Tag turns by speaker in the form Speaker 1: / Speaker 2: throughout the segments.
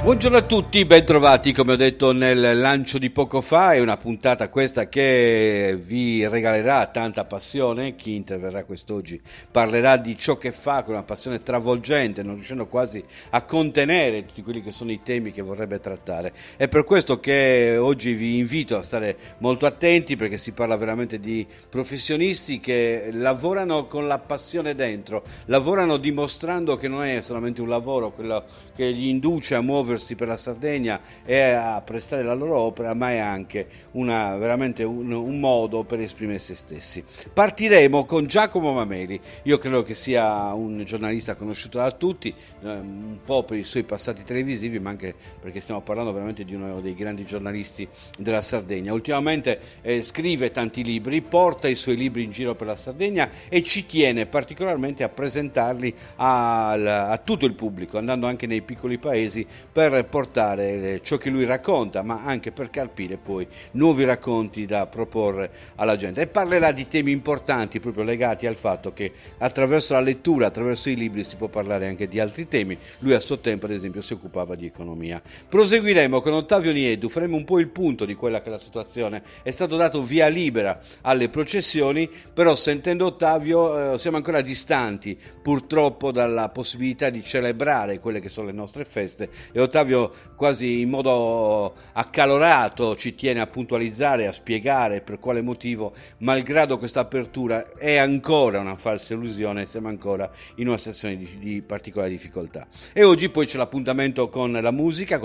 Speaker 1: Buongiorno a tutti, bentrovati. Come ho detto nel lancio di poco fa, è una puntata questa che vi regalerà tanta passione. Chi interverrà quest'oggi parlerà di ciò che fa con una passione travolgente, non riuscendo quasi a contenere tutti quelli che sono i temi che vorrebbe trattare. È per questo che oggi vi invito a stare molto attenti, perché si parla veramente di professionisti che lavorano con la passione dentro, lavorano dimostrando che non è solamente un lavoro quello che gli induce a muoversi per la Sardegna e a prestare la loro opera, ma è anche veramente un modo per esprimere se stessi. Partiremo con Giacomo Mameli. Io credo che sia un giornalista conosciuto da tutti, un po' per i suoi passati televisivi, ma anche perché stiamo parlando veramente di uno dei grandi giornalisti della Sardegna. Ultimamente scrive tanti libri, porta i suoi libri in giro per la Sardegna e ci tiene particolarmente a presentarli a tutto il pubblico, andando anche nei piccoli paesi per portare ciò che lui racconta, ma anche per carpire poi nuovi racconti da proporre alla gente. E parlerà di temi importanti proprio legati al fatto che attraverso la lettura, attraverso i libri si può parlare anche di altri temi. Lui a suo tempo, ad esempio, si occupava di economia. Proseguiremo con Ottavio Nieddu, faremo un po' il punto di quella che è la situazione. È stato dato via libera alle processioni, però sentendo Ottavio siamo ancora distanti purtroppo dalla possibilità di celebrare quelle che sono le nostre feste, e Ottavio quasi in modo accalorato ci tiene a puntualizzare, a spiegare per quale motivo, malgrado questa apertura, è ancora una falsa illusione, siamo ancora in una situazione di particolare difficoltà. E oggi poi c'è l'appuntamento con la musica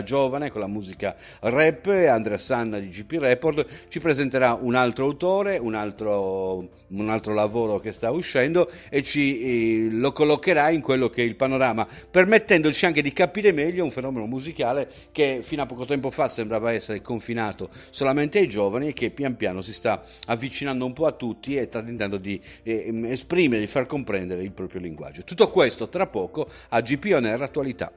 Speaker 1: giovane, con la musica rap. Andrea Sanna di GP Report ci presenterà un altro autore, un altro lavoro che sta uscendo, e lo collocherà in quello che è il panorama, permettendoci anche di capire meglio un fenomeno musicale che fino a poco tempo fa sembrava essere confinato solamente ai giovani e che pian piano si sta avvicinando un po' a tutti e sta tentando di esprimere, di far comprendere il proprio linguaggio. Tutto questo tra poco a GP On Air Attualità.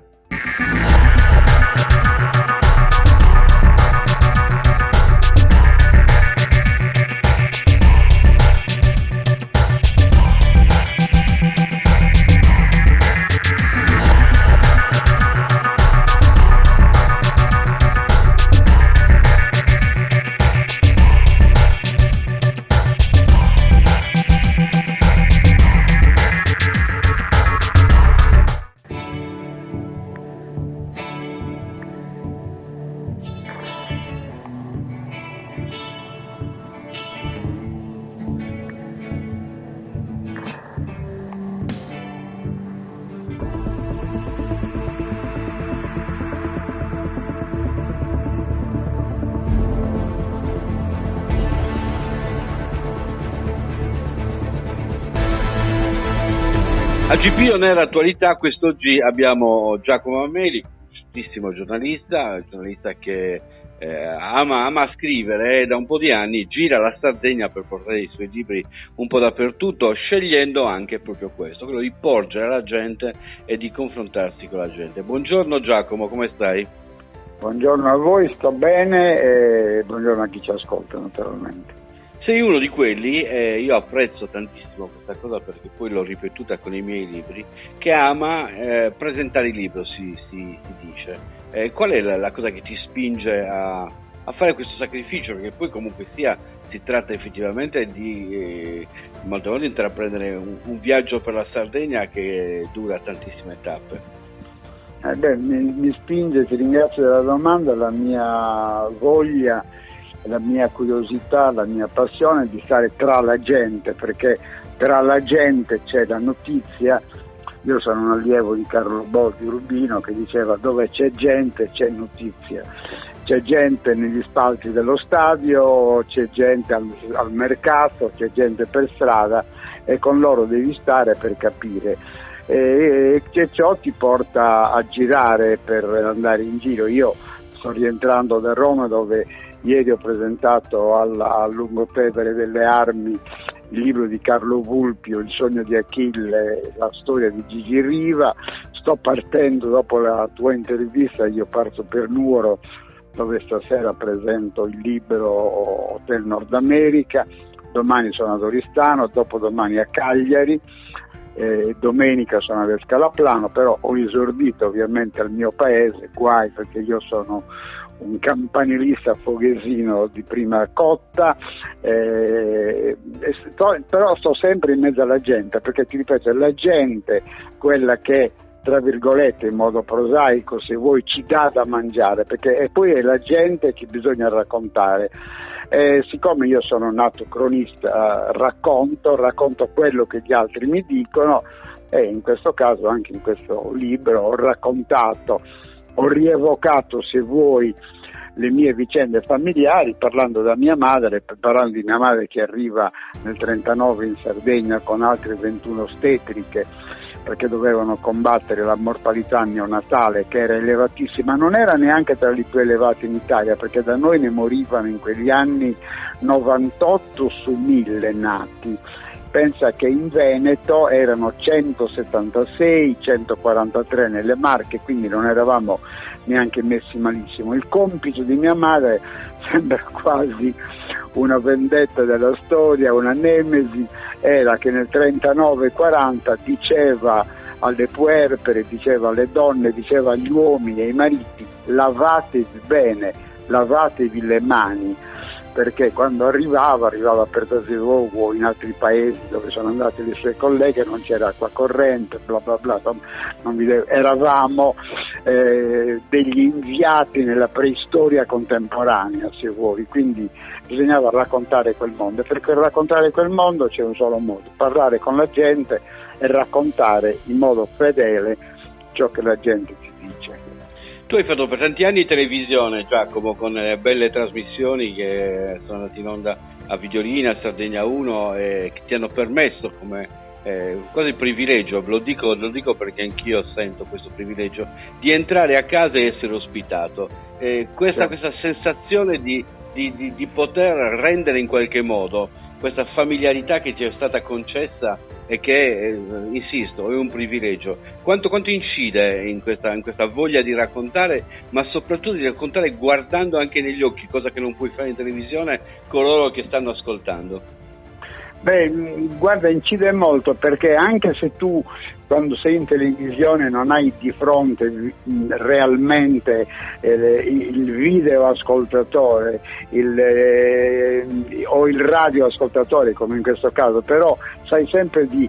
Speaker 1: A GP On Air Attualità quest'oggi abbiamo Giacomo Mameli, conosciutissimo giornalista che ama scrivere, da un po' di anni gira la Sardegna per portare i suoi libri un po' dappertutto, scegliendo anche proprio questo, quello di porgere alla gente e di confrontarsi con la gente. Buongiorno Giacomo, come stai?
Speaker 2: Buongiorno a voi, sto bene, e buongiorno a chi ci ascolta naturalmente.
Speaker 1: Sei uno di quelli, io apprezzo tantissimo questa cosa perché poi l'ho ripetuta con i miei libri, che ama presentare il libro, si dice. Qual è la cosa che ti spinge a fare questo sacrificio? Perché poi comunque sia si tratta effettivamente di molte volte intraprendere un viaggio per la Sardegna che dura tantissime tappe.
Speaker 2: Mi spinge, ti ringrazio della domanda, la mia voglia, la mia curiosità, la mia passione di stare tra la gente, perché tra la gente c'è la notizia. Io sono un allievo di Carlo Boldi Rubino che diceva: dove c'è gente c'è notizia. C'è gente negli spalti dello stadio, c'è gente al mercato, c'è gente per strada, e con loro devi stare per capire. E ciò ti porta a girare per andare in giro. Io sto rientrando da Roma, dove ieri ho presentato al Lungotevere delle Armi il libro di Carlo Vulpio, Il sogno di Achille, la storia di Gigi Riva. Sto partendo, dopo la tua intervista, io parto per Nuoro, dove stasera presento il libro Hotel Nord America. Domani sono ad Oristano, dopodomani a Cagliari. domenica sono a Scalaplano, però ho esordito ovviamente al mio paese, guai perché io sono un campanilista foghesino di prima cotta, però sto sempre in mezzo alla gente, perché ti ripeto, è la gente quella che, tra virgolette, in modo prosaico, se vuoi, ci dà da mangiare, perché e poi è la gente che bisogna raccontare. Siccome io sono nato cronista, racconto quello che gli altri mi dicono, e in questo caso, anche in questo libro, ho rievocato, se vuoi, le mie vicende familiari, parlando di mia madre che arriva nel 39 in Sardegna con altre 21 ostetriche, perché dovevano combattere la mortalità neonatale, che era elevatissima, non era neanche tra le più elevate in Italia, perché da noi ne morivano in quegli anni 98 su 1000 nati. Pensa che in Veneto erano 176, 143 nelle Marche, quindi non eravamo neanche messi malissimo. Il compito di mia madre sembra quasi una vendetta della storia, una nemesi, era che nel 39-40 diceva alle puerpere, diceva alle donne, diceva agli uomini e ai mariti: lavatevi bene, lavatevi le mani, perché quando arrivava per Tasevouo o in altri paesi dove sono andate le sue colleghe non c'era acqua corrente, bla bla bla, eravamo degli inviati nella preistoria contemporanea, se vuoi, quindi bisognava raccontare quel mondo, e per raccontare quel mondo c'è un solo modo: parlare con la gente e raccontare in modo fedele ciò che la gente ti dice.
Speaker 1: Tu hai fatto per tanti anni televisione, Giacomo, con belle trasmissioni che sono andate in onda a Videolina, a Sardegna 1, e che ti hanno permesso, come quasi privilegio, lo dico perché anch'io sento questo privilegio, di entrare a casa e essere ospitato. Questa sensazione di poter rendere in qualche modo questa familiarità che ci è stata concessa e che, insisto, è un privilegio. Quanto incide in questa voglia di raccontare, ma soprattutto di raccontare guardando anche negli occhi, cosa che non puoi fare in televisione, coloro che stanno ascoltando?
Speaker 2: Beh, guarda, incide molto, perché anche se tu, quando sei in televisione, non hai di fronte realmente il video ascoltatore o il radio ascoltatore, come in questo caso, però sai sempre di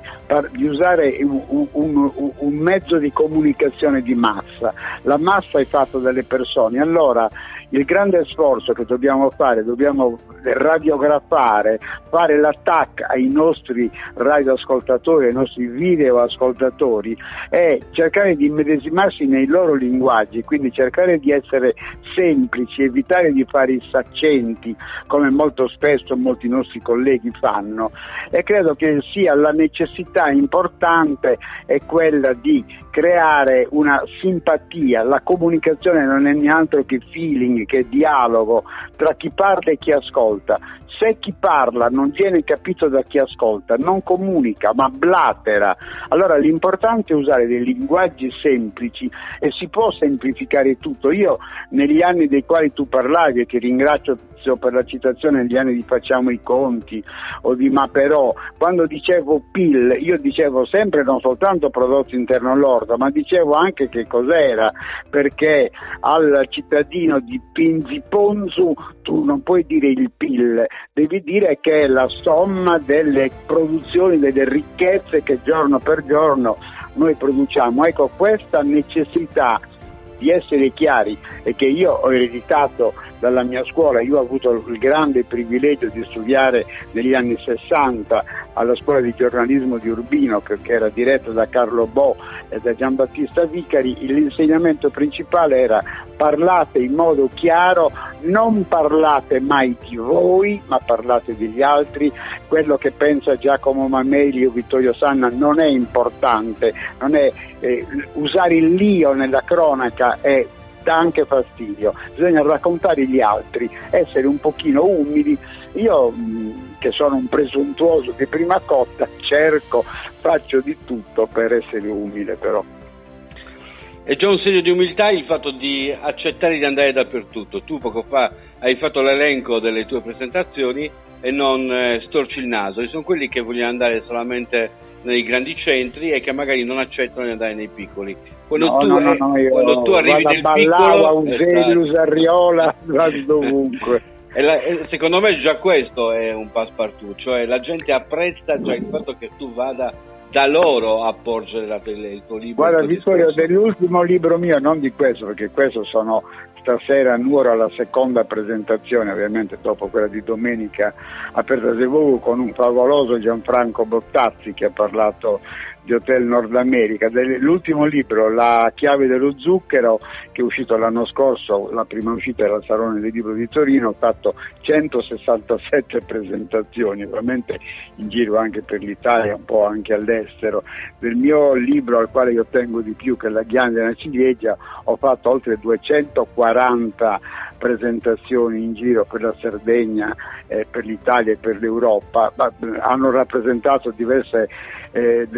Speaker 2: usare un mezzo di comunicazione di massa. La massa è fatta dalle persone, allora il grande sforzo che dobbiamo fare, dobbiamo radiografare, fare l'attacco ai nostri radioascoltatori, ai nostri videoascoltatori, e cercare di immedesimarsi nei loro linguaggi, quindi cercare di essere semplici, evitare di fare i saccenti come molto spesso molti nostri colleghi fanno, e credo che sia la necessità importante è quella di creare una simpatia. La comunicazione non è nient'altro che feeling, che dialogo tra chi parla e chi ascolta. Se chi parla non viene capito da chi ascolta, non comunica, ma blatera. Allora l'importante è usare dei linguaggi semplici, e si può semplificare tutto. Io, negli anni dei quali tu parlavi, e ti ringrazio per la citazione, negli anni di Facciamo i conti o di Ma però, quando dicevo PIL, io dicevo sempre non soltanto prodotto interno lordo, ma dicevo anche che cos'era, perché al cittadino di Pinzi-Ponzu tu non puoi dire il PIL, devi dire che è la somma delle produzioni, delle ricchezze che giorno per giorno noi produciamo. Ecco, questa necessità di essere chiari, e che io ho ereditato dalla mia scuola. Io ho avuto il grande privilegio di studiare negli anni 60 alla scuola di giornalismo di Urbino, che era diretta da Carlo Bo e da Giambattista Vicari. L'insegnamento principale era: parlate in modo chiaro, non parlate mai di voi, ma parlate degli altri. Quello che pensa Giacomo Mameli o Vittorio Sanna non è importante, non è usare il Lio nella cronaca dà anche fastidio. Bisogna raccontare gli altri, essere un pochino umili. Io che sono un presuntuoso di prima cotta, faccio di tutto per essere umile, però.
Speaker 1: È già un segno di umiltà il fatto di accettare di andare dappertutto. Tu poco fa hai fatto l'elenco delle tue presentazioni e non storci il naso. E sono quelli che vogliono andare solamente nei grandi centri e che magari non accettano di andare nei piccoli. Quando tu arrivi nel piccolo,
Speaker 2: a Usellus, a Riola, vado dovunque.
Speaker 1: Secondo me già questo è un passepartout, cioè la gente apprezza già il fatto che tu vada da loro a porgere il tuo libro.
Speaker 2: Guarda Vittorio, dell'ultimo libro mio, non di questo, perché questo sono stasera a Nuoro alla seconda presentazione, ovviamente dopo quella di domenica a Perdasevogo, con un favoloso Gianfranco Bottazzi che ha parlato di Hotel Nord America. L'ultimo libro, La chiave dello zucchero, che è uscito l'anno scorso, la prima uscita era al Salone del Libro di Torino, ho fatto 167 presentazioni, ovviamente in giro anche per l'Italia, un po' anche all'estero. Del mio libro, al quale io tengo di più, che è La ghianda della ciliegia, ho fatto oltre 240 presentazioni in giro per la Sardegna, per l'Italia e per l'Europa. Hanno rappresentato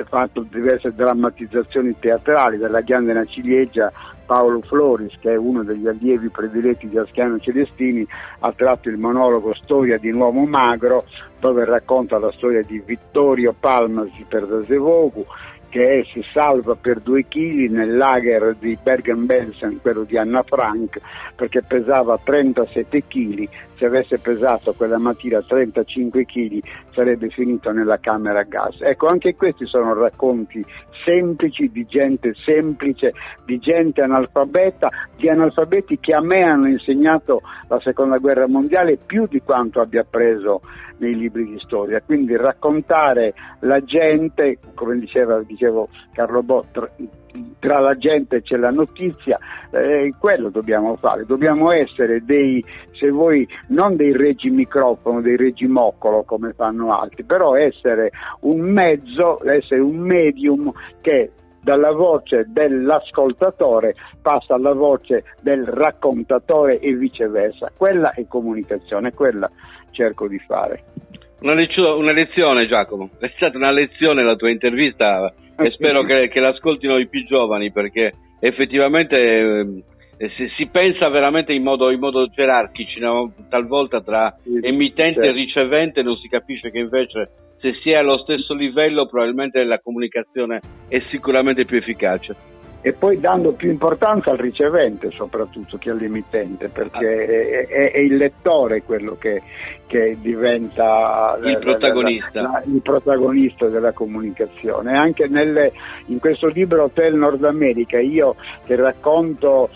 Speaker 2: fatto diverse drammatizzazioni teatrali. Della ghianda della ciliegia, Paolo Floris, che è uno degli allievi prediletti di Ascanio Celestini, ha tratto il monologo Storia di un uomo magro, dove racconta la storia di Vittorio Palmas di Perdasevogo, che si salva per 2 chili nel lager di Bergen-Belsen, quello di Anna Frank, perché pesava 37 chili. Se avesse pesato quella mattina 35 kg sarebbe finito nella camera a gas. Ecco, anche questi sono racconti semplici, di gente semplice, di gente analfabeta, di analfabeti che a me hanno insegnato la seconda guerra mondiale più di quanto abbia preso nei libri di storia. Quindi raccontare la gente, come dicevo Carlo Bo, tra la gente c'è la notizia, quello dobbiamo fare, dobbiamo essere se vuoi, non dei reggi microfono, dei reggi moccolo come fanno altri, però essere un mezzo, essere un medium che dalla voce dell'ascoltatore passa alla voce del raccontatore e viceversa. Quella è comunicazione, quella cerco di fare.
Speaker 1: Una lezione, Giacomo, è stata una lezione la tua intervista e spero che l'ascoltino i più giovani, perché effettivamente si pensa veramente in modo gerarchici, no? Talvolta tra emittente e ricevente non si capisce che invece se si è allo stesso livello probabilmente la comunicazione è sicuramente più efficace.
Speaker 2: E poi dando più importanza al ricevente soprattutto che all'emittente, perché è il lettore quello che diventa
Speaker 1: il protagonista.
Speaker 2: Il protagonista della comunicazione. Anche in questo libro Hotel Nord America, io che racconto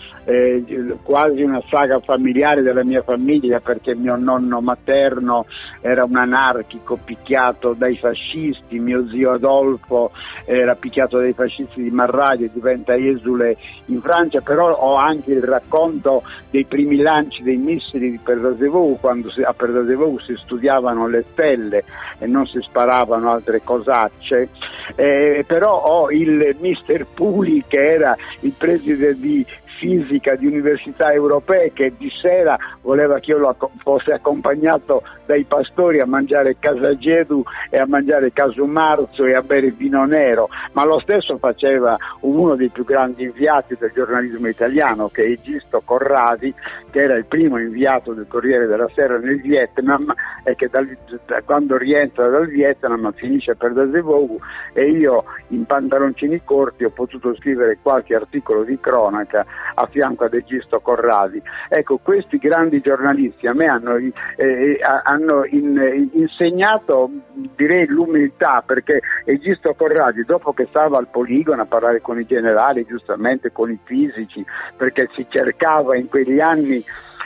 Speaker 2: quasi una saga familiare della mia famiglia, perché mio nonno materno era un anarchico picchiato dai fascisti, mio zio Adolfo era picchiato dai fascisti di Marraio e diventa esule in Francia, però ho anche il racconto dei primi lanci dei missili di Perdasevogo, quando a Perdasevogo si studiavano le stelle e non si sparavano altre cosacce, però ho il Mister Puli, che era il preside di fisica di università europee, che di sera voleva che io fosse accompagnato dai pastori a mangiare casagedu e a mangiare casumarzo e a bere vino nero, ma lo stesso faceva uno dei più grandi inviati del giornalismo italiano, che è Egisto Corradi, che era il primo inviato del Corriere della Sera nel Vietnam e che quando rientra dal Vietnam finisce per Perdasevogo, e io in pantaloncini corti ho potuto scrivere qualche articolo di cronaca a fianco ad Egisto Corradi. Ecco, questi grandi giornalisti a me hanno insegnato, direi, l'umiltà, perché Egisto Corradi, dopo che stava al poligono a parlare con i generali, giustamente con i fisici, perché si cercava in quegli anni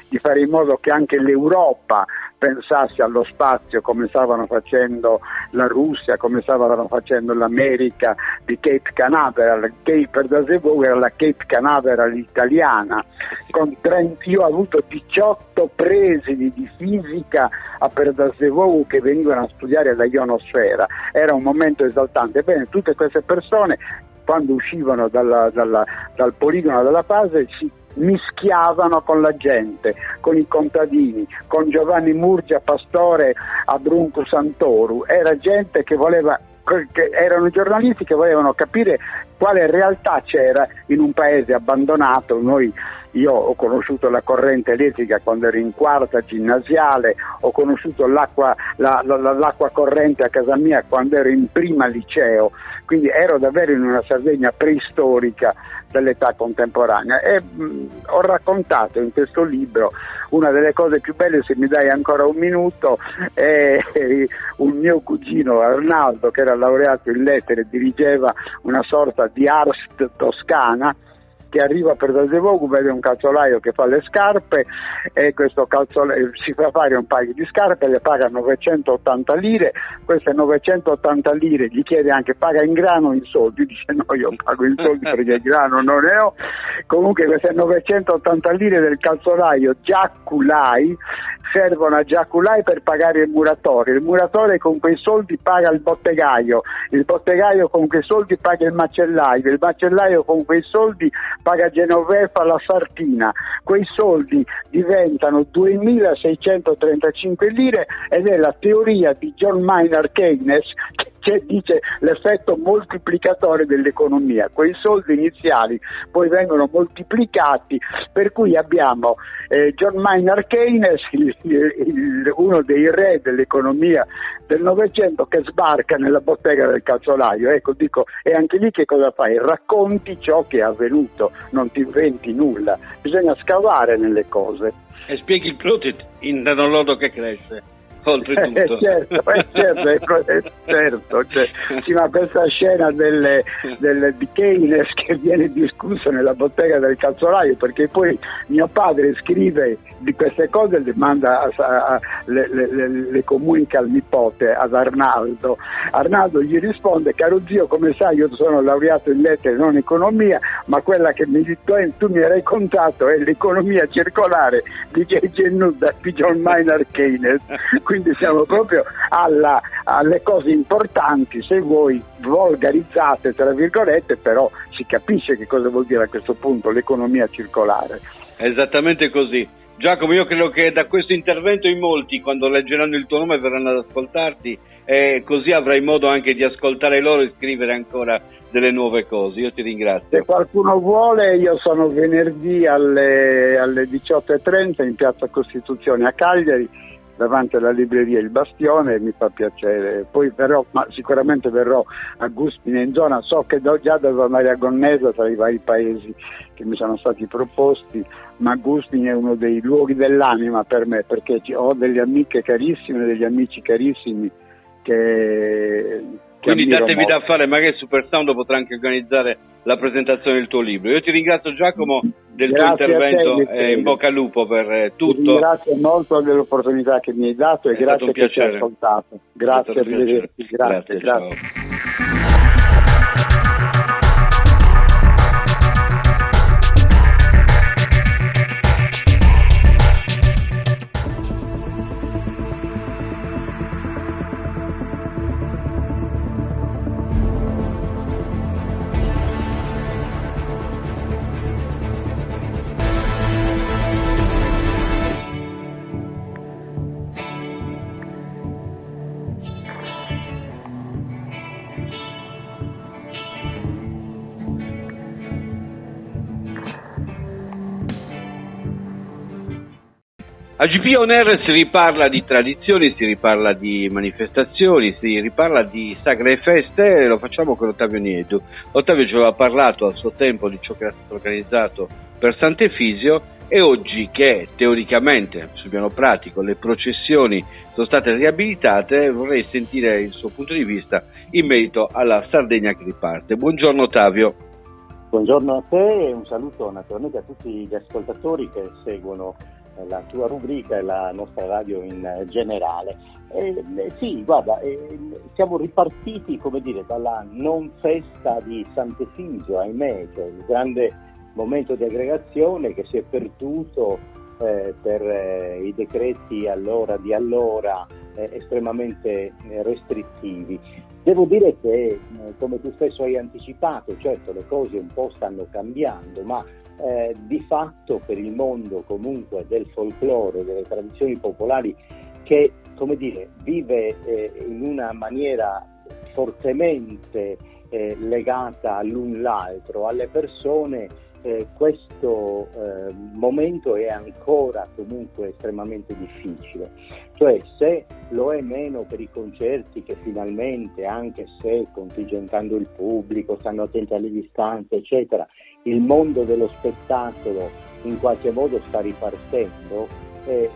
Speaker 2: di fare in modo che anche l'Europa pensasse allo spazio, come stavano facendo la Russia, come stavano facendo l'America di Cape Canaveral. Perdasevogo era la Cape Canaveral italiana. Io ho avuto 18 presidi di fisica a Perdasevogo che venivano a studiare la ionosfera, era un momento esaltante. Bene, tutte queste persone, quando uscivano dal poligono della base, si mischiavano con la gente, con i contadini, con Giovanni Murgia, pastore a Brunco Santoru. Era gente che voleva che erano giornalisti che volevano capire quale realtà c'era in un paese abbandonato. Io ho conosciuto la corrente elettrica quando ero in quarta ginnasiale, ho conosciuto l'acqua corrente a casa mia quando ero in prima liceo, quindi ero davvero in una Sardegna preistorica dell'età contemporanea, e ho raccontato in questo libro una delle cose più belle, se mi dai ancora un minuto, è un mio cugino Arnaldo, che era laureato in lettere e dirigeva una sorta di Ars Toscana, che arriva per Daldevogu, vede un calzolaio che fa le scarpe, e questo calzolaio si fa fare un paio di scarpe, le paga 980 lire, queste 980 lire gli chiede anche paga in grano o in soldi, dice no, io pago in soldi perché il grano non ne ho. Comunque queste 980 lire del calzolaio giaculai servono a giaculai per pagare il muratore con quei soldi paga il bottegaio con quei soldi paga il macellaio con quei soldi paga Genoveffa la sartina, quei soldi diventano 2635 lire, ed è la teoria di John Maynard Keynes che dice l'effetto moltiplicatore dell'economia. Quei soldi iniziali poi vengono moltiplicati, per cui abbiamo John Maynard Keynes, uno dei re dell'economia del Novecento, che sbarca nella bottega del calzolaio. Ecco, dico, e anche lì che cosa fai? Racconti ciò che è avvenuto, non ti inventi nulla, bisogna scavare nelle cose.
Speaker 1: E spieghi il Plutit in dannolodo che cresce. Oltretutto.
Speaker 2: certo, cioè, sì, ma questa scena di Keynes che viene discussa nella bottega del calzolaio, perché poi mio padre scrive di queste cose, le manda le comunica al nipote, ad Arnaldo gli risponde: caro zio, come sai io sono laureato in lettere, non in economia, ma quella che tu mi hai raccontato è l'economia circolare di J.G. Nuda, di John Maynard Keynes. Quindi siamo proprio alle cose importanti, se vuoi volgarizzate tra virgolette, però si capisce che cosa vuol dire a questo punto l'economia circolare.
Speaker 1: Esattamente così. Giacomo, io credo che da questo intervento in molti, quando leggeranno il tuo nome, verranno ad ascoltarti, e così avrai modo anche di ascoltare loro e scrivere ancora delle nuove cose. Io ti ringrazio.
Speaker 2: Se qualcuno vuole, io sono venerdì alle 18:30 in Piazza Costituzione a Cagliari, davanti alla libreria Il Bastione, mi fa piacere. Poi sicuramente verrò a Guspine in zona, so che già devo andare a Gonnesa tra i vari paesi che mi sono stati proposti, ma Guspine è uno dei luoghi dell'anima per me, perché ho delle amiche carissime, degli amici carissimi che
Speaker 1: quindi datevi da fare, magari Supersound potrà anche organizzare la presentazione del tuo libro. Io ti ringrazio, Giacomo, del tuo intervento, e in bocca al lupo per tutto.
Speaker 2: Ti ringrazio molto dell'opportunità che mi hai dato, e grazie che ci hai ascoltato. Grazie, arrivederci. Grazie.
Speaker 1: Ciao. A GP On Air si riparla di tradizioni, si riparla di manifestazioni, si riparla di sagre e feste, e lo facciamo con Ottavio Niedu. Ottavio ci aveva parlato al suo tempo di ciò che era stato organizzato per Sant'Efisio, e oggi che teoricamente sul piano pratico le processioni sono state riabilitate, vorrei sentire il suo punto di vista in merito alla Sardegna che riparte. Buongiorno Ottavio.
Speaker 3: Buongiorno a te e un saluto naturalmente a tutti gli ascoltatori che seguono la tua rubrica e la nostra radio in generale. Sì, guarda, siamo ripartiti, come dire, dalla non festa di Sant'Efisio, ahimè, cioè il grande momento di aggregazione che si è perduto per i decreti di allora estremamente restrittivi. Devo dire che, come tu stesso hai anticipato, certo le cose un po' stanno cambiando, ma di fatto per il mondo comunque del folklore, delle tradizioni popolari, che come dire vive in una maniera fortemente legata l'un l'altro, alle persone questo momento è ancora comunque estremamente difficile, cioè se lo è meno per i concerti che finalmente, anche se contingentando il pubblico, stanno attenti alle distanze eccetera, il mondo dello spettacolo in qualche modo sta ripartendo,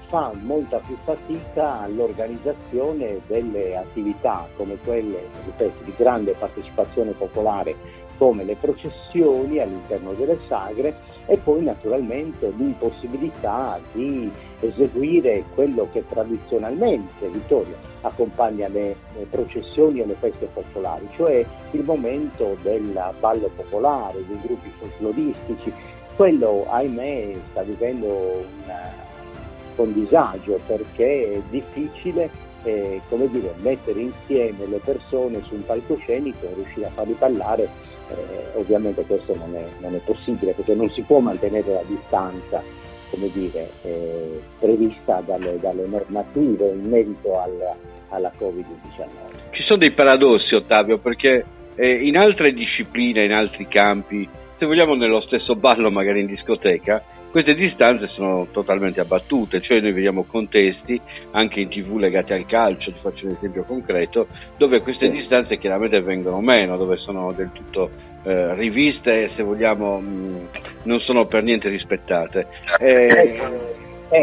Speaker 3: fa molta più fatica all'organizzazione delle attività come quelle, ripeto, di grande partecipazione popolare, come le processioni all'interno delle sagre, e poi naturalmente l'impossibilità di eseguire quello che tradizionalmente, Vittorio, accompagna le processioni e le feste popolari, cioè il momento del ballo popolare, dei gruppi folcloristici. Quello, ahimè, sta vivendo con disagio, perché è difficile mettere insieme le persone su un palcoscenico e riuscire a farli ballare. Ovviamente questo non è possibile, perché non si può mantenere la distanza prevista dalle normative in merito alla Covid-19.
Speaker 1: Ci sono dei paradossi, Ottavio, perché in altre discipline, in altri campi, se vogliamo nello stesso ballo, magari in discoteca, queste distanze sono totalmente abbattute, cioè noi vediamo contesti anche in TV legati al calcio, ti faccio un esempio concreto, dove queste distanze chiaramente vengono meno, dove sono del tutto riviste e, se vogliamo, non sono per niente rispettate.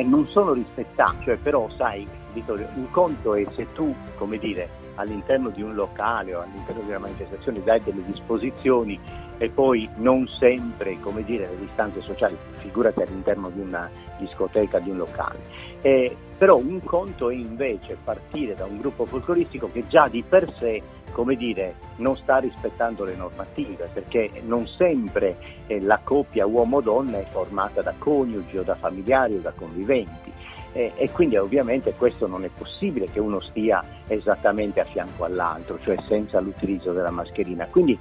Speaker 3: Non sono rispettate, cioè, però sai, Vittorio, un conto è se tu, all'interno di un locale o all'interno di una manifestazione dai delle disposizioni e poi non sempre, le distanze sociali, figurati all'interno di una discoteca, di un locale. Però un conto è invece partire da un gruppo folcloristico che già di per sé, non sta rispettando le normative, perché non sempre la coppia uomo-donna è formata da coniugi o da familiari o da conviventi. E quindi ovviamente questo non è possibile che uno stia esattamente a fianco all'altro, cioè senza l'utilizzo della mascherina. Quindi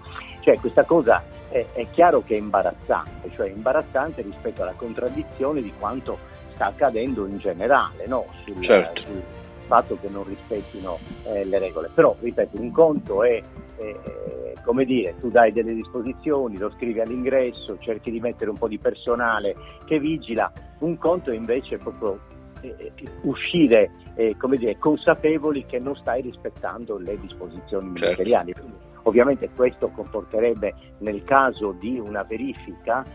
Speaker 3: questa cosa è chiaro che è imbarazzante rispetto alla contraddizione di quanto sta accadendo in generale, no? sul fatto che non rispettino le regole. Però, ripeto, un conto è tu dai delle disposizioni, lo scrivi all'ingresso, cerchi di mettere un po' di personale che vigila. Un conto è invece proprio uscire consapevoli che non stai rispettando le disposizioni ministeriali. Ovviamente questo comporterebbe, nel caso di una verifica,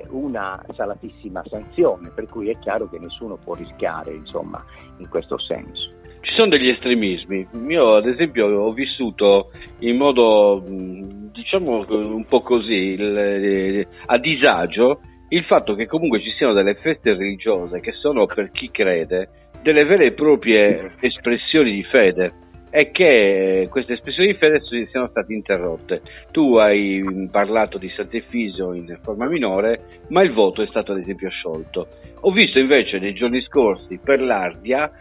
Speaker 3: una salatissima sanzione, per cui è chiaro che nessuno può rischiare, in questo senso.
Speaker 1: Ci sono degli estremismi. Io, ad esempio, ho vissuto in modo, un po' così, a disagio, il fatto che comunque ci siano delle feste religiose che sono, per chi crede, delle vere e proprie espressioni di fede, e che queste espressioni di fede siano state interrotte. Tu hai parlato di Sant'Efisio in forma minore, ma il voto è stato ad esempio sciolto. Ho visto invece nei giorni scorsi per l'Ardia,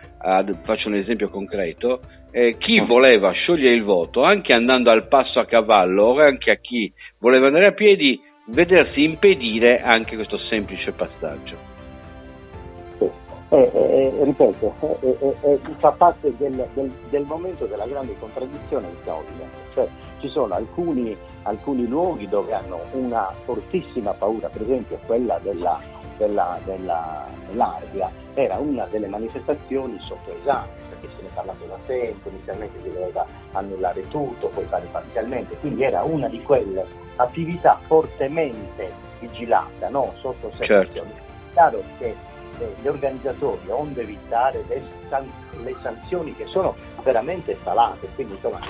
Speaker 1: faccio un esempio concreto, chi voleva sciogliere il voto, anche andando al passo a cavallo o anche a chi voleva andare a piedi, vedersi impedire anche questo semplice passaggio.
Speaker 3: Ripeto, fa parte del momento della grande contraddizione di Covid. Cioè, ci sono alcuni luoghi dove hanno una fortissima paura, per esempio quella dell'Ardia era una delle manifestazioni sotto esame, perché se ne è parlato da tempo, inizialmente si doveva annullare tutto, poi fare parzialmente, quindi era una di quelle attività fortemente vigilata, no? Sotto osservazione. Chiaro che gli organizzatori, onde evitare le sanzioni che sono veramente salate, quindi non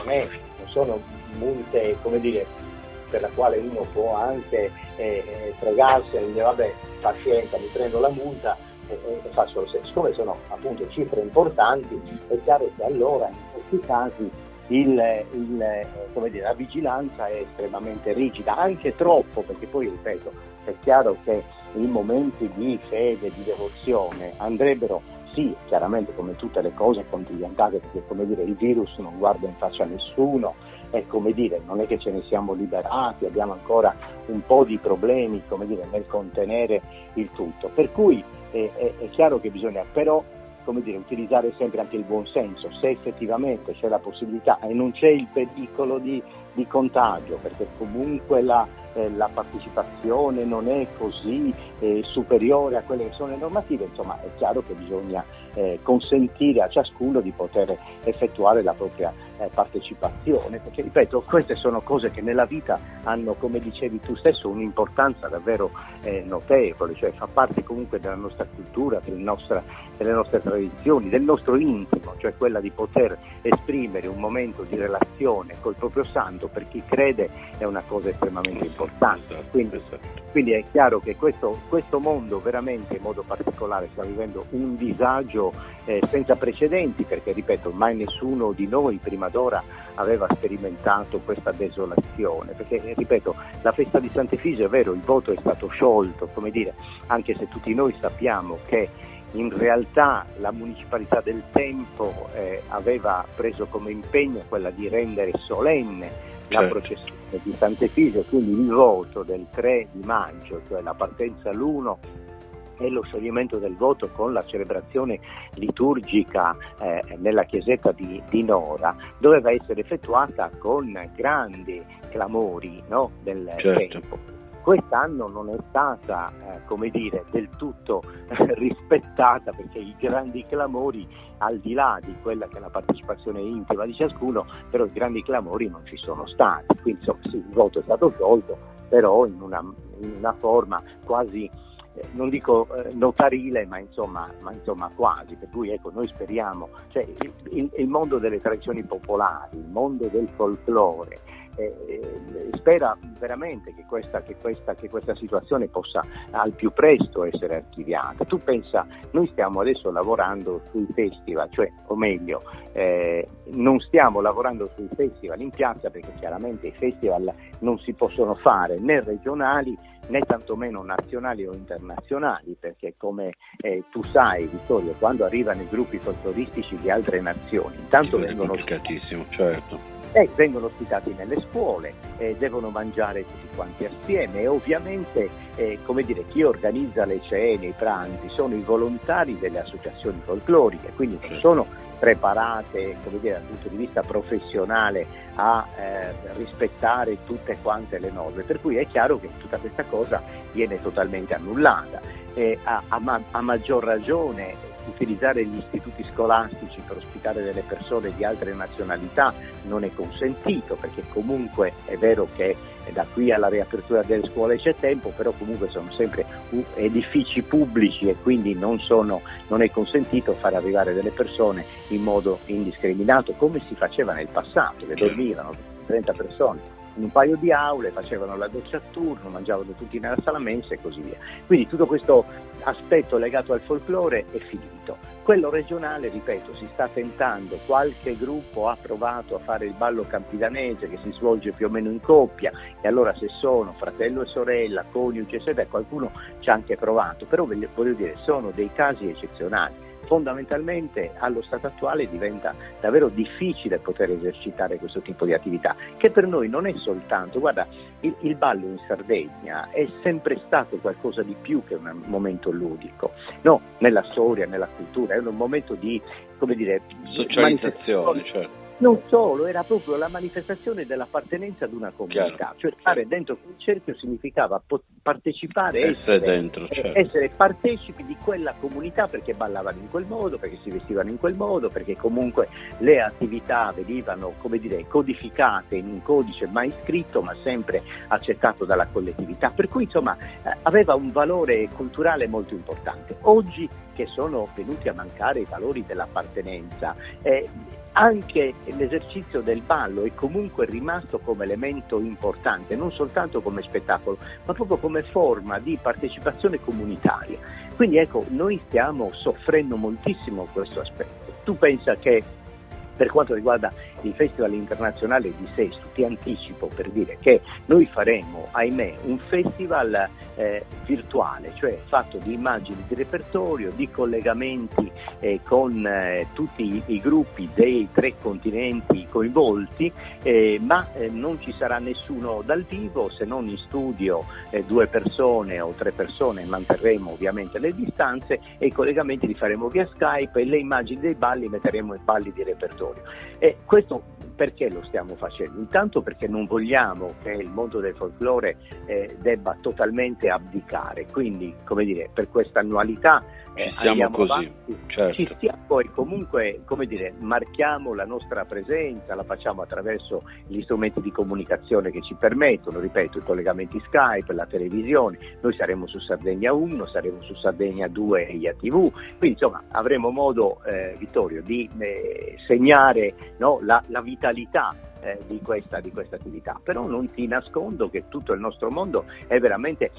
Speaker 3: sono multe per la quale uno può anche fregarsi e dire vabbè, pazienza, mi prendo la multa e faccio lo stesso. Siccome sono appunto cifre importanti, è chiaro che allora in questi casi la vigilanza è estremamente rigida, anche troppo, perché poi, ripeto, è chiaro che in momenti di fede, di devozione andrebbero, sì, chiaramente come tutte le cose contingentate, perché il virus non guarda in faccia a nessuno, e non è che ce ne siamo liberati, abbiamo ancora un po' di problemi nel contenere il tutto, per cui è chiaro che bisogna però come dire, utilizzare sempre anche il buon senso, se effettivamente c'è la possibilità e non c'è il pericolo di contagio, perché comunque la partecipazione non è così superiore a quelle che sono le normative, insomma è chiaro che bisogna consentire a ciascuno di poter effettuare la propria partecipazione, perché ripeto, queste sono cose che nella vita hanno, come dicevi tu stesso, un'importanza davvero notevole, cioè fa parte comunque della nostra cultura, delle nostre tradizioni, del nostro intimo, cioè quella di poter esprimere un momento di relazione col proprio santo, per chi crede è una cosa estremamente importante. Quindi è chiaro che questo mondo veramente in modo particolare sta vivendo un disagio senza precedenti, perché ripeto, mai nessuno di noi prima d'ora aveva sperimentato questa desolazione, perché ripeto, la festa di Sant'Efisio è vero, il voto è stato sciolto, come dire, anche se tutti noi sappiamo che in realtà la municipalità del tempo aveva preso come impegno quella di rendere solenne la processione di Sant'Efisio, quindi il voto del 3 di maggio, cioè la partenza all'1 e lo scioglimento del voto con la celebrazione liturgica nella chiesetta di Nora, doveva essere effettuata con grandi clamori, no, del tempo. Quest'anno non è stata, come dire, del tutto rispettata, perché i grandi clamori, al di là di quella che è la partecipazione intima di ciascuno, però i grandi clamori non ci sono stati. Quindi insomma, sì, il voto è stato sciolto, però in una forma quasi, non dico notarile, ma insomma quasi, per cui ecco, noi speriamo, cioè il mondo delle tradizioni popolari, il mondo del folklore, spera veramente che questa situazione possa al più presto essere archiviata. Tu pensa, noi stiamo adesso lavorando sui festival, cioè, o meglio, non stiamo lavorando sui festival in piazza, perché chiaramente i festival non si possono fare né regionali né tantomeno nazionali o internazionali, perché come tu sai, Vittorio, quando arrivano i gruppi folcloristici di altre nazioni, intanto vengono ospitati nelle scuole, devono mangiare tutti quanti assieme e ovviamente come dire, chi organizza le cene, i pranzi sono i volontari delle associazioni folcloriche, quindi non sono preparate, come dire, dal punto di vista professionale a rispettare tutte quante le norme, per cui è chiaro che tutta questa cosa viene totalmente annullata. A maggior ragione utilizzare gli istituti scolastici per ospitare delle persone di altre nazionalità non è consentito, perché comunque è vero che da qui alla riapertura delle scuole c'è tempo, però comunque sono sempre edifici pubblici e quindi non è consentito far arrivare delle persone in modo indiscriminato, come si faceva nel passato, che dormivano 30 persone in un paio di aule, facevano la doccia a turno, mangiavano tutti nella sala mensa e così via. Quindi tutto questo aspetto legato al folklore è finito. Quello regionale, ripeto, si sta tentando, qualche gruppo ha provato a fare il ballo campidanese che si svolge più o meno in coppia, e allora se sono fratello e sorella, coniuge, eccetera, qualcuno ci ha anche provato, però voglio dire, sono dei casi eccezionali. Fondamentalmente allo stato attuale diventa davvero difficile poter esercitare questo tipo di attività, che per noi non è soltanto, guarda, il ballo in Sardegna è sempre stato qualcosa di più che un momento ludico, no, nella storia, nella cultura, è un momento di, come dire,
Speaker 1: socializzazione, certo.
Speaker 3: Non solo, era proprio la manifestazione dell'appartenenza ad una comunità, cioè stare dentro quel cerchio significava partecipare, essere partecipi di quella comunità, perché ballavano in quel modo, perché si vestivano in quel modo, perché comunque le attività venivano, come dire, codificate in un codice mai scritto ma sempre accettato dalla collettività, per cui insomma aveva un valore culturale molto importante. Oggi che sono venuti a mancare i valori dell'appartenenza, anche l'esercizio del ballo è comunque rimasto come elemento importante, non soltanto come spettacolo, ma proprio come forma di partecipazione comunitaria. Quindi ecco, noi stiamo soffrendo moltissimo questo aspetto. Tu pensa che Per quanto riguarda il Festival Internazionale di Sesto, ti anticipo per dire che noi faremo, ahimè, un festival virtuale, cioè fatto di immagini di repertorio, di collegamenti con tutti i gruppi dei 3 continenti coinvolti, ma non ci sarà nessuno dal vivo, se non in studio 2 persone o 3 persone, manterremo ovviamente le distanze e i collegamenti li faremo via Skype e le immagini dei balli metteremo in balli di repertorio. E questo perché lo stiamo facendo? Intanto perché non vogliamo che il mondo del folklore debba totalmente abdicare, quindi come dire, per questa annualità andiamo così, avanti, certo. Ci stiamo poi comunque, come dire, marchiamo la nostra presenza, la facciamo attraverso gli strumenti di comunicazione che ci permettono, ripeto, i collegamenti Skype, la televisione. Noi saremo su Sardegna 1, saremo su Sardegna 2 e IATV, quindi insomma avremo modo, Vittorio, di segnare, no, la vitalità di questa attività. Però non ti nascondo che tutto il nostro mondo è veramente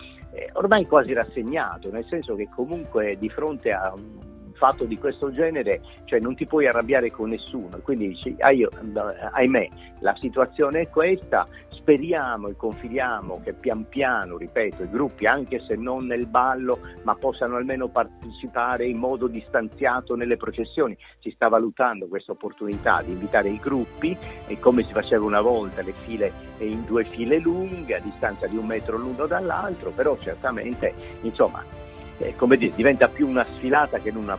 Speaker 3: ormai quasi rassegnato, nel senso che comunque di fronte a un fatto di questo genere, cioè non ti puoi arrabbiare con nessuno, quindi dici, ahimè, la situazione è questa, speriamo e confidiamo che pian piano, ripeto, i gruppi, anche se non nel ballo, ma possano almeno partecipare in modo distanziato nelle processioni. Si sta valutando questa opportunità di invitare i gruppi, e come si faceva una volta, le file in 2 file lunghe, a distanza di 1 metro l'uno dall'altro, però certamente, insomma, come dire, diventa più una sfilata che non una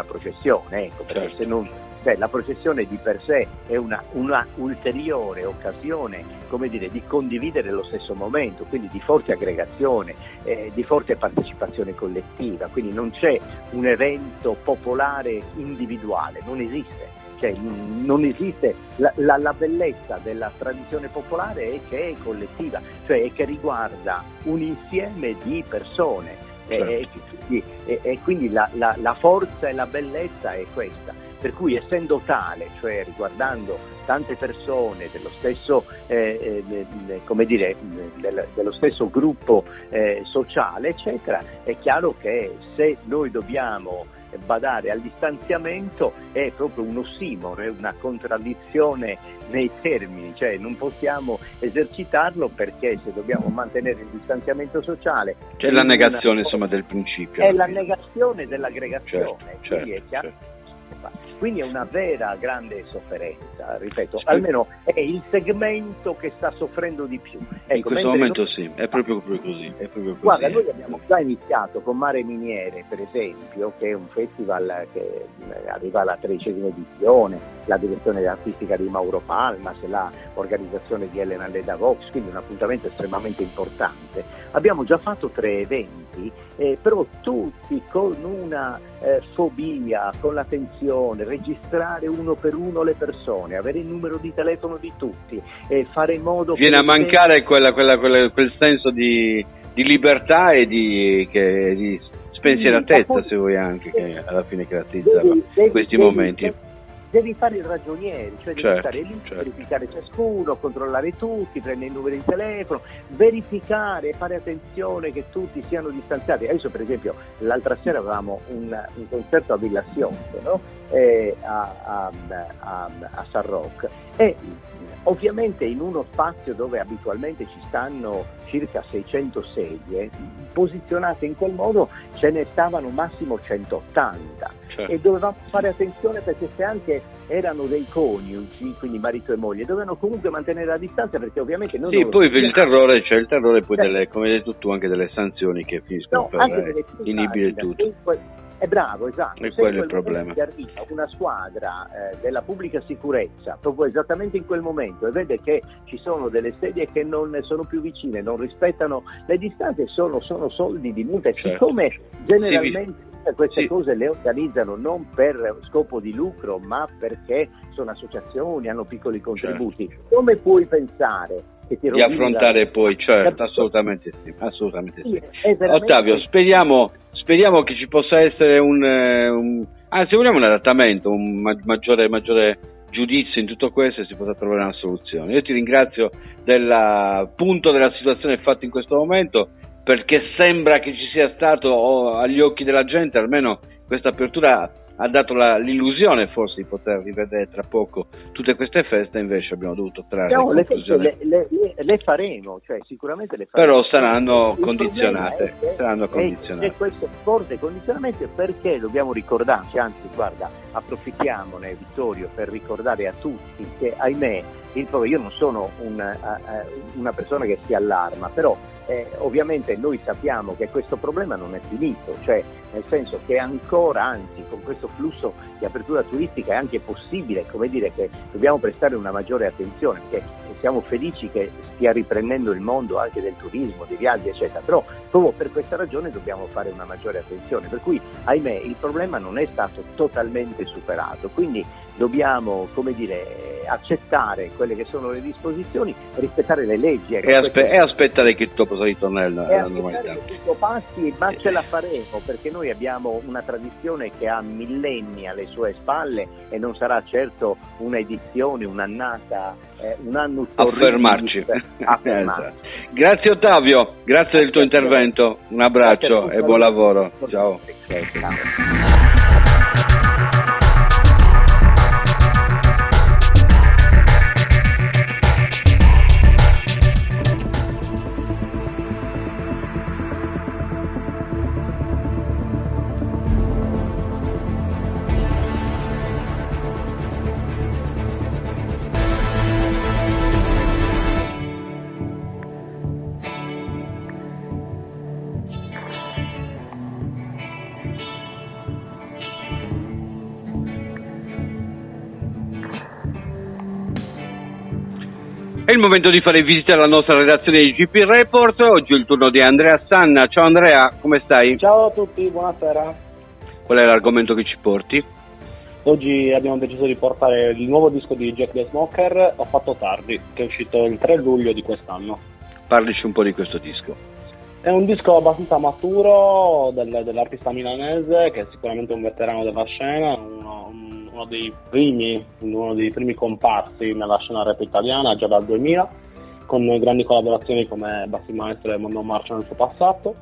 Speaker 3: processione, ecco, perché certo. Se non, la processione di per sé è una ulteriore occasione, come dire, di condividere lo stesso momento, quindi di forte aggregazione, di forte partecipazione collettiva, quindi non c'è un evento popolare individuale, non esiste. Cioè, non esiste la bellezza della tradizione popolare è che è collettiva, cioè è che riguarda un insieme di persone. Certo. E quindi la forza e la bellezza è questa, per cui essendo tale, cioè riguardando tante persone dello stesso come dire, dello stesso gruppo sociale, eccetera, è chiaro che se noi dobbiamo badare al distanziamento è proprio un ossimoro, è una contraddizione nei termini, cioè non possiamo esercitarlo perché se dobbiamo mantenere il distanziamento sociale
Speaker 1: c'è la negazione insomma del principio,
Speaker 3: è la negazione dell'aggregazione,
Speaker 1: certo,
Speaker 3: quindi è chiaro.
Speaker 1: Certo.
Speaker 3: Quindi è una vera grande sofferenza, ripeto, almeno è il segmento che sta soffrendo di più. Ecco,
Speaker 1: in questo momento sì, è proprio così.
Speaker 3: Guarda, noi abbiamo già iniziato con Mare Miniere, per esempio, che è un festival che arriva alla 13ª edizione, la direzione artistica di Mauro Palmas, l'organizzazione di Elena Leda Vox, quindi un appuntamento estremamente importante. Abbiamo già fatto 3 eventi, però tutti con una fobia, con la tensione, registrare uno per uno le persone, avere il numero di telefono di tutti, fare in modo
Speaker 1: viene a mancare quel senso di libertà e di spensieratezza, se vuoi, anche che alla fine caratterizza questi momenti.
Speaker 3: Devi fare il ragioniere, cioè devi stare lì,
Speaker 1: certo.
Speaker 3: Verificare ciascuno, controllare tutti, prendere i numeri di telefono, verificare, fare attenzione che tutti siano distanziati. Adesso per esempio l'altra sera avevamo un concerto a Villa Sionto, no? A San Roque, e ovviamente in uno spazio dove abitualmente ci stanno circa 600 sedie, posizionate in quel modo ce ne stavano massimo 180, certo. E dovevamo fare attenzione perché se anche erano dei coniugi, quindi marito e moglie, dovevano comunque mantenere la distanza, perché ovviamente noi
Speaker 1: sì, poi il terrore poi delle, come hai detto tu, anche delle sanzioni che finiscono per inibire tutto.
Speaker 3: È bravo, esatto.
Speaker 1: E quello è il problema.
Speaker 3: Se arriva una squadra della pubblica sicurezza proprio esattamente in quel momento e vede che ci sono delle sedie che non sono più vicine, non rispettano le distanze, sono soldi di multa. Certo. Siccome generalmente queste cose le organizzano non per scopo di lucro, ma perché sono associazioni, hanno piccoli contributi, certo. Come puoi pensare che ti
Speaker 1: di affrontare poi, certo, assolutamente sì. Ottavio, speriamo che ci possa essere se vogliamo un adattamento, un maggiore giudizio in tutto questo, e si possa trovare una soluzione. Io ti ringrazio del punto della situazione fatto in questo momento, perché sembra che ci sia stato agli occhi della gente almeno questa apertura ha dato l'illusione forse di poter rivedere tra poco tutte queste feste, invece abbiamo dovuto trarre conclusioni.
Speaker 3: Le faremo, cioè sicuramente le faremo.
Speaker 1: Però saranno condizionate.
Speaker 3: C'è questo forte condizionamento, perché dobbiamo ricordarci, anzi guarda, approfittiamone Vittorio per ricordare a tutti che ahimè io non sono una persona che si allarma, però ovviamente noi sappiamo che questo problema non è finito, cioè nel senso che ancora, anzi con questo flusso di apertura turistica è anche possibile, come dire, che dobbiamo prestare una maggiore attenzione, perché siamo felici che stia riprendendo il mondo anche del turismo, dei viaggi eccetera, però proprio per questa ragione dobbiamo fare una maggiore attenzione, per cui ahimè il problema non è stato totalmente superato, quindi dobbiamo, come dire, accettare quelle che sono le disposizioni, rispettare le leggi
Speaker 1: e aspettare che tutto possa ritornare alla normalità.
Speaker 3: Che tutto passi, ma ce la faremo, perché noi abbiamo una tradizione che ha millenni alle sue spalle e non sarà certo un'edizione, un'annata, un anno
Speaker 1: affermarci. Grazie Ottavio, grazie del tuo intervento, un abbraccio e buon lavoro. Ciao. È il momento di fare visita alla nostra redazione di GP Report. Oggi è il turno di Andrea Sanna. Ciao Andrea, come stai?
Speaker 4: Ciao a tutti, buonasera.
Speaker 1: Qual è l'argomento che ci porti?
Speaker 4: Oggi abbiamo deciso di portare il nuovo disco di Jack the Smoker, Ho fatto tardi, che è uscito il 3 luglio di quest'anno.
Speaker 1: Parlici un po' di questo disco.
Speaker 4: È un disco abbastanza maturo dell'artista milanese, che è sicuramente un veterano della scena, uno dei primi comparsi nella scena rap italiana già dal 2000, con grandi collaborazioni come Bassi Maestro e Mondo Marcio nel suo passato.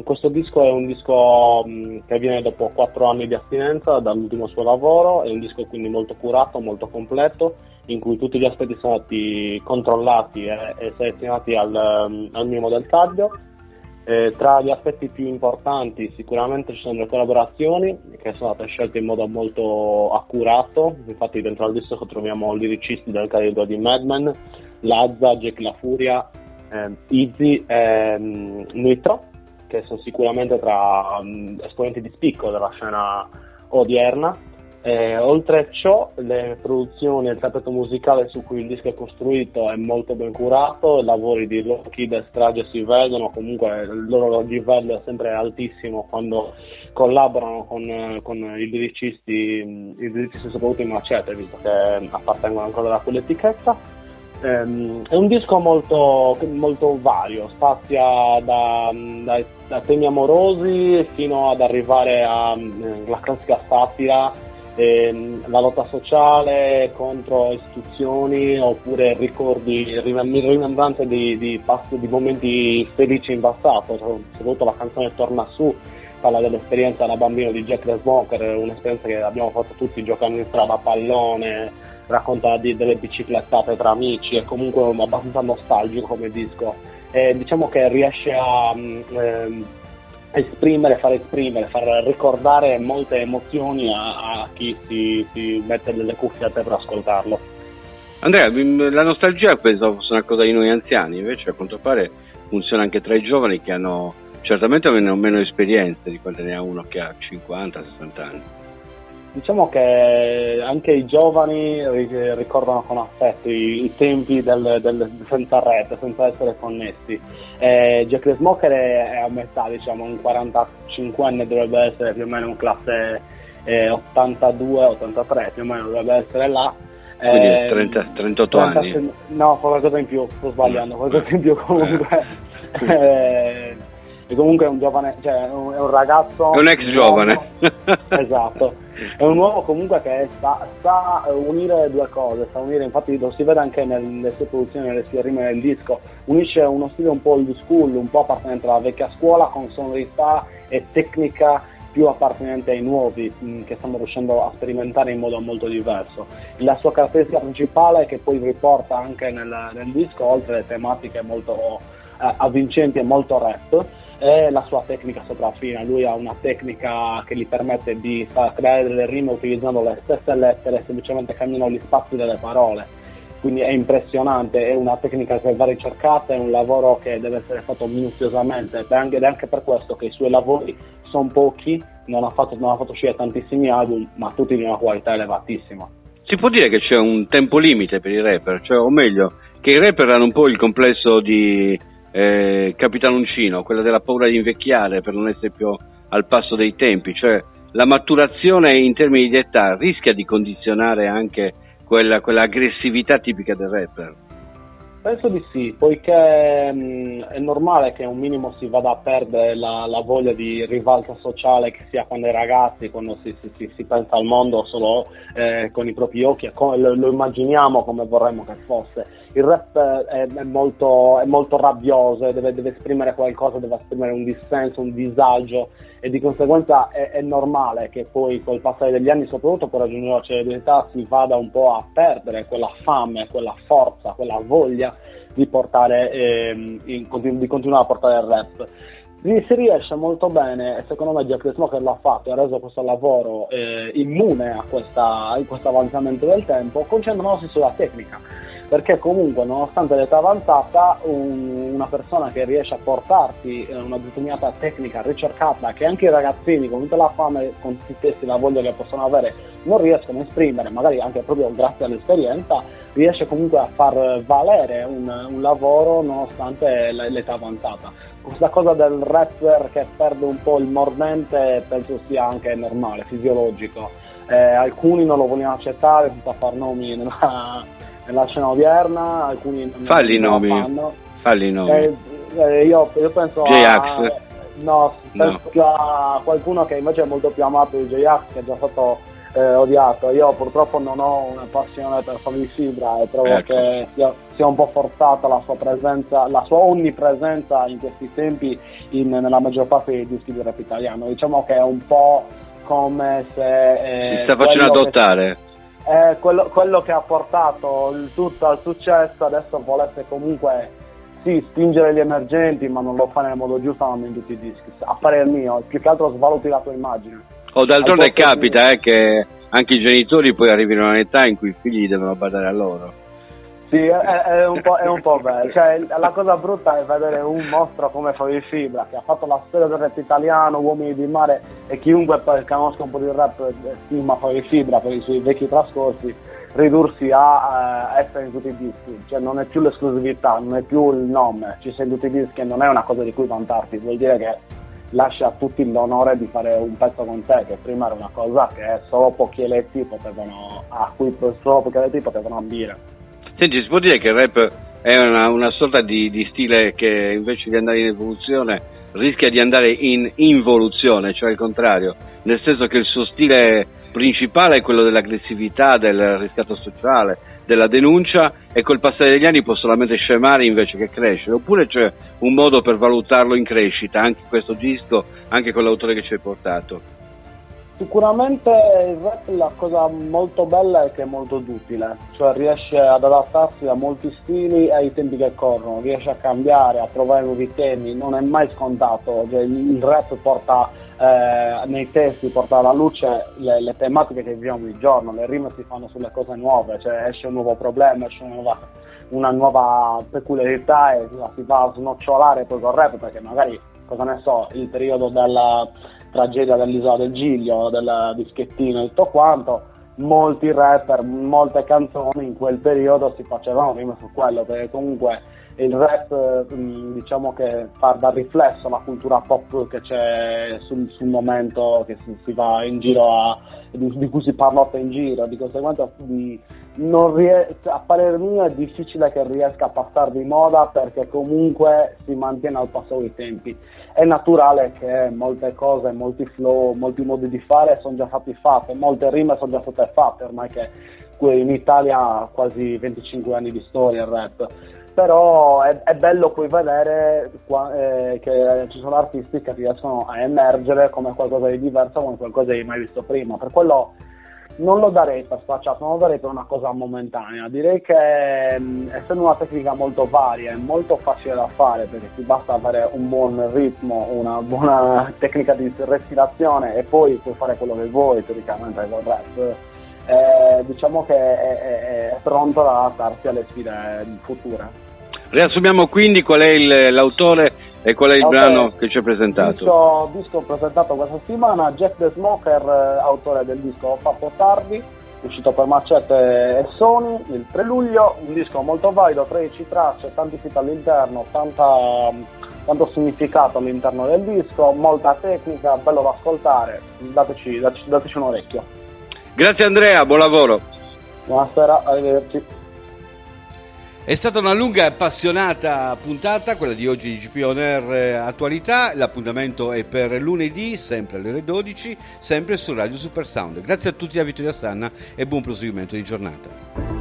Speaker 4: Questo disco è un disco che viene dopo 4 anni di astinenza dall'ultimo suo lavoro, è un disco quindi molto curato, molto completo, in cui tutti gli aspetti sono stati controllati e selezionati al minimo del taglio. Tra gli aspetti più importanti sicuramente ci sono le collaborazioni che sono state scelte in modo molto accurato, infatti dentro al disco troviamo liricisti del calibro di Madman, Lazza, Jack La Furia, Izzy e Nitro, che sono sicuramente tra esponenti di spicco della scena odierna. Oltre a ciò, le produzioni e il tappeto musicale su cui il disco è costruito è molto ben curato, i lavori di Lockheed e Strage si vedono, comunque il loro livello è sempre altissimo quando collaborano con i liricisti soprattutto in Macete, visto che appartengono ancora da quell'etichetta. È un disco molto, molto vario, spazia da temi amorosi fino ad arrivare alla classica satira, la lotta sociale contro istituzioni, oppure ricordi, rimembranze di momenti felici in passato, soprattutto la canzone Torna Su parla dell'esperienza da bambino di Jack the Smoker, un'esperienza che abbiamo fatto tutti giocando in strada a pallone, racconta delle biciclettate tra amici, è comunque abbastanza nostalgico come disco, diciamo che riesce a far ricordare molte emozioni a chi si mette delle cuffiette per ascoltarlo.
Speaker 1: Andrea, la nostalgia penso fosse una cosa di noi anziani, invece a quanto pare funziona anche tra i giovani che hanno certamente meno esperienze di quante ne ha uno che ha 50-60 anni.
Speaker 4: Diciamo che anche i giovani ricordano con affetto i tempi del senza rete, senza essere connessi. Jack the Smoker è a metà, diciamo, un 45enne dovrebbe essere più o meno in classe 82-83, più o meno dovrebbe essere là.
Speaker 1: Quindi 38 anni?
Speaker 4: No, qualcosa in più, sto sbagliando, qualcosa in più comunque. E comunque è un giovane, cioè è un ragazzo,
Speaker 1: è un ex giovane.
Speaker 4: Esatto, è un uomo comunque che sa unire due cose, infatti lo si vede anche nelle sue produzioni, nelle sue rime del disco, unisce uno stile un po' old school, un po' appartenente alla vecchia scuola, con sonorità e tecnica più appartenente ai nuovi che stanno riuscendo a sperimentare in modo molto diverso. La sua caratteristica principale, che poi riporta anche nel disco, oltre alle tematiche molto avvincenti e molto rap, è la sua tecnica sopraffina. Lui ha una tecnica che gli permette di creare delle rime utilizzando le stesse lettere, semplicemente cambiano gli spazi delle parole. Quindi è impressionante, è una tecnica che va ricercata, è un lavoro che deve essere fatto minuziosamente, ed è anche per questo che i suoi lavori sono pochi, non ha fatto uscire tantissimi album, ma tutti di una qualità elevatissima.
Speaker 1: Si può dire che c'è un tempo limite per i rapper, cioè, o meglio, che i rapper hanno un po' il complesso di Capitano Uncino, quella della paura di invecchiare per non essere più al passo dei tempi, cioè la maturazione in termini di età rischia di condizionare anche quella aggressività tipica del rapper.
Speaker 4: Penso di sì, poiché è normale che un minimo si vada a perdere la voglia di rivalsa sociale che si ha quando è ragazzi, quando si pensa al mondo solo con i propri occhi, e lo immaginiamo come vorremmo che fosse. Il rap è molto rabbioso, deve esprimere qualcosa, deve esprimere un dissenso, un disagio, e di conseguenza è normale che poi col passare degli anni, soprattutto per raggiungere la celebrità, si vada un po' a perdere quella fame, quella forza, quella voglia di portare di continuare a portare il rap. Si riesce molto bene, e secondo me Jack the Smoker l'ha fatto e ha reso questo lavoro immune a questo avanzamento del tempo, concentrandosi sulla tecnica. Perché comunque, nonostante l'età avanzata, una persona che riesce a portarti una determinata tecnica ricercata, che anche i ragazzini con tutta la fame, con tutti stessi, la voglia che possono avere, non riescono a esprimere, magari anche proprio grazie all'esperienza, riesce comunque a far valere un lavoro nonostante l'età avanzata. Questa cosa del rapper che perde un po' il mordente penso sia anche normale, fisiologico. Alcuni non lo vogliono accettare senza far nomi nella scena odierna, alcuni
Speaker 1: Falli i nomi.
Speaker 4: Io penso
Speaker 1: J-Ax.
Speaker 4: Penso a qualcuno che invece è molto più amato di J-Ax, che è già stato odiato. Io purtroppo non ho una passione per Fabio Fibra e trovo che sia un po' forzata la sua presenza, la sua onnipresenza in questi tempi nella maggior parte dei dischi di rap italiano. Diciamo che è un po' come se
Speaker 1: si sta facendo adottare.
Speaker 4: Quello che ha portato il tutto al successo adesso volesse comunque spingere gli emergenti, ma non lo fa nel modo giusto, non in tutti i dischi, a parer mio, più che altro svaluti la tua immagine.
Speaker 1: D'altronde capita che anche i genitori poi arrivino a un'età in cui i figli devono badare a loro.
Speaker 4: Sì, è un po' bello. Cioè, la cosa brutta è vedere un mostro come Fabio Fibra, che ha fatto la storia del rap italiano, Uomini di Mare, e chiunque conosca un po' di rap stima Fabio Fibra per i suoi vecchi trascorsi, ridursi a essere in tutti i dischi. Cioè, non è più l'esclusività, non è più il nome, ci sei in tutti i dischi, e non è una cosa di cui vantarti, vuol dire che lascia a tutti l'onore di fare un pezzo con te, che prima era una cosa che solo pochi eletti potevano ambire.
Speaker 1: Senti, si può dire che il rap è una sorta di stile che invece di andare in evoluzione rischia di andare in involuzione, cioè il contrario, nel senso che il suo stile principale è quello dell'aggressività, del riscatto sociale, della denuncia, e col passare degli anni può solamente scemare invece che crescere, oppure c'è un modo per valutarlo in crescita, anche questo disco, anche con l'autore che ci hai portato?
Speaker 4: Sicuramente il rap, la cosa molto bella è che è molto duttile, cioè riesce ad adattarsi a molti stili e ai tempi che corrono, riesce a cambiare, a trovare nuovi temi, non è mai scontato. Cioè, il rap porta nei testi, porta alla luce le tematiche che viviamo ogni giorno, le rime si fanno sulle cose nuove, cioè esce un nuovo problema, esce una nuova peculiarità e si va a snocciolare poi col rap, perché magari, cosa ne so, il periodo della tragedia dell'isola del Giglio, del dischettino e tutto quanto, molti rapper, molte canzoni in quel periodo si facevano rime su quello, perché comunque il rap diciamo che fa da riflesso alla cultura pop che c'è sul momento, che si va in giro di cui si parlotta in giro, di conseguenza a parer mio è difficile che riesca a passare di moda, perché comunque si mantiene al passo dei tempi. È naturale che molte cose, molti flow, molti modi di fare sono già stati fatti, molte rime sono già state fatte, ormai che in Italia ha quasi 25 anni di storia il rap. però è bello poi vedere che ci sono artisti che riescono a emergere come qualcosa di diverso, come qualcosa di mai visto prima. Per quello non lo darei per spacciato, non lo darei per una cosa momentanea. Direi che essendo una tecnica molto varia e molto facile da fare, perché ti basta avere un buon ritmo, una buona tecnica di respirazione e poi puoi fare quello che vuoi teoricamente col rap, diciamo che è pronto ad adattarsi alle sfide future.
Speaker 1: Riassumiamo quindi qual è l'autore e qual è il brano che ci ha presentato.
Speaker 4: Disco presentato questa settimana, Jack the Smoker, autore del disco Ho fatto tardi, uscito per Macete e Sony il 3 luglio, un disco molto valido, 13 tracce, tanti feat all'interno, tanto significato all'interno del disco, molta tecnica, bello da ascoltare, dateci un orecchio.
Speaker 1: Grazie Andrea, buon lavoro.
Speaker 4: Buonasera, arrivederci.
Speaker 1: È stata una lunga e appassionata puntata, quella di oggi di GP On Air Attualità. L'appuntamento è per lunedì, sempre alle ore 12, sempre su Radio Supersound. Grazie a tutti da Vittorio Stanna e buon proseguimento di giornata.